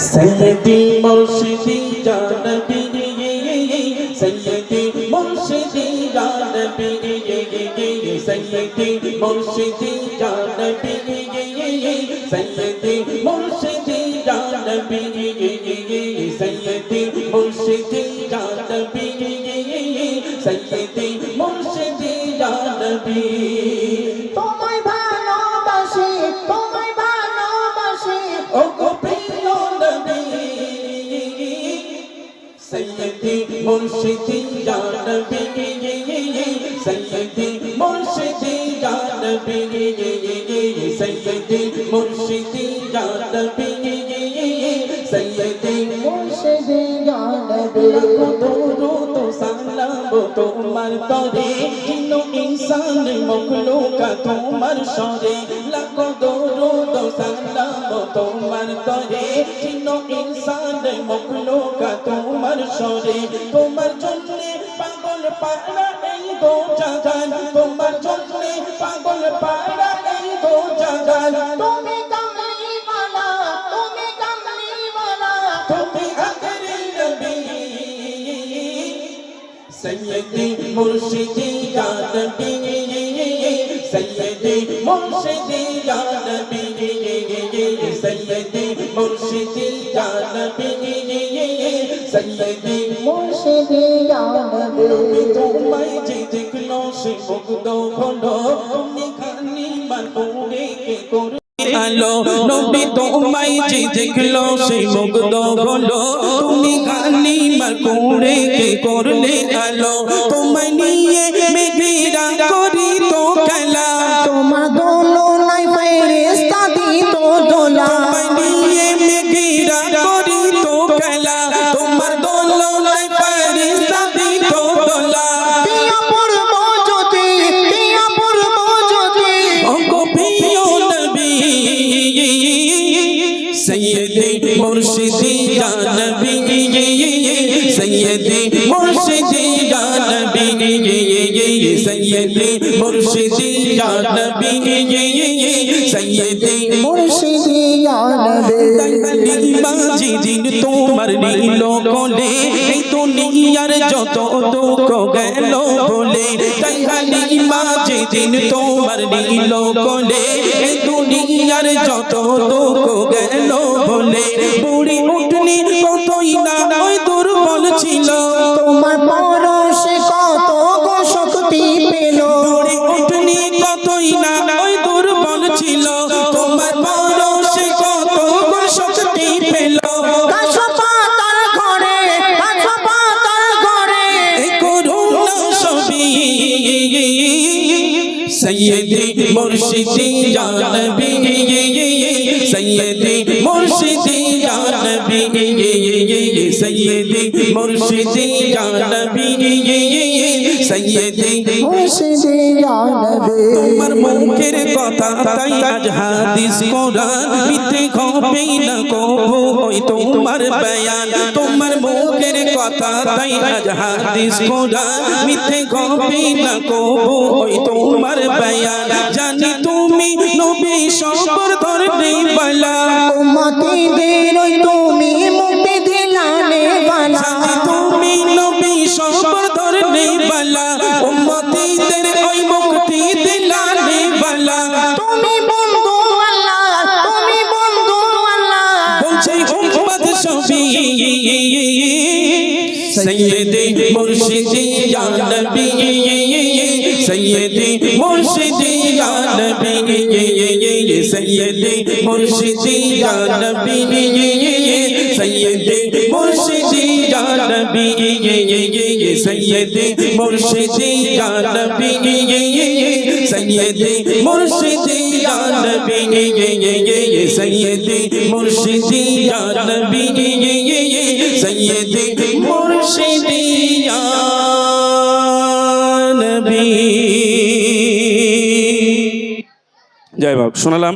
सैयदी मुर्शिदी या नबी सैयदी मुर्शिदी या नबी सैयदी मुर्शिदी या नबी सैयदी मुर्शिदी या नबी सैयदी मुर्शिदी या नबी सैयदी मुर्शिदी या नबी তোমায় ভালোবাসি ओ गो प्रिय नबी सैयदी मुर्शिदी या नबी सैयदी मुर्शिदी या नबी सैयदी मुर्शिदी या नबी सैयदी মুর্শিদি या नबी दरूद सलाम তোমার তরে জিন ইনসান মখলুকা তোমার সরে লাখো দরুদ সালাম তোমার তরে জিন ইনসান মখলুকা তোমার সরে তোমার জন্য পাগল পাগলা এই দো জাগান তোমার জন্য পাগল পাগলা এই দো জাগান তুমি কমলি वाला তুমি আখরি নবী सैयदी मुर्शिदी या नबी सैयदी मुर्शिदी या नबी सैयदी मुर्शिदी या नबी सैयदी মুর্শিদি या नबी नबी तुम्हारे जे देखलो से मुग्ध हलो তুমি খানি মানপুরে কে করে আলো নবী তোমায় যে দেখলো সেই মুগ্ধ হলো তুমি গানি মার করে কে করলে আলো তোমায় নিয়ে মেঘেরা করি তো খেলা তোমার দোলো নাই ফেরেশতা দিত দোলা তোমায় নিয়ে মেঘেরা করি তো খেলা তোমার দোলো নাই ফেরেশতা দিত দোলা পিয়া পূর্ব জ্যোতি ও গো প্রিয় নবী सैयदी मुर्शिदी या नबी सैयदी मुर्शिदी या नबी सैयदी मुर्शिदी या नबी सैयदी মুর্শিদি या नबी বাজি দিন তোমার নীলো কোলে এই দুনিয়ার যত দুঃখ গেল বলে তাই বাজি দিন তোমার নীলো কোলে এই দুনিয়ার যত দুঃখ গেল বলে বুড়ি উঠনি কতই না ওই দুর্বল ছিল তোমার পরশে কত গো শক্তি পেল বুড়ি উঠনি কতই না ওই দুর্বল ছিল তোমার পরশে কত গো শক্তি পেল গাছ পাতার ঘরে এই করুণা সবই सैयदी मुर्शिदी या नबी सैयदी मुर्शिदी या नबी सैयदी मुर्शिदी या नबी सैयदी মুর্শিদি या नबी তোমার মুখের কথা তাই আজ হাদিস কোরআন মিথ্যে হবে না কবু ওই তোমার বয়ান তোমার মুখের কথা তাই আজ হাদিস কোরআন মিথ্যে হবে না কবু ওই তোমার বয়ান জানি তুমি নবী সবর ধরতে বালা উম্মতীদের ওই তুমি মুক্তি দিলানে বালা জানি তুমি নবী সবর ধরতে বালা উম্মতীদের ওই মুক্তি দিলানে বালা তুমি বন্ধু আল্লাহ বলছে উম্মত সবই सैयदी मुर्शिदी या नबी सैयदी मुर्शिदी या नबी सैयदी मुर्शिदी या नबी सैयदी मुर्शिदी या नबी सैयदी मुर्शिदी या नबी सैयदी मुर्शिदी या नबी सैयदी मुर्शिदी या नबी सैयदी मुर्शिदी या नबी जय बाबा শোনালাম।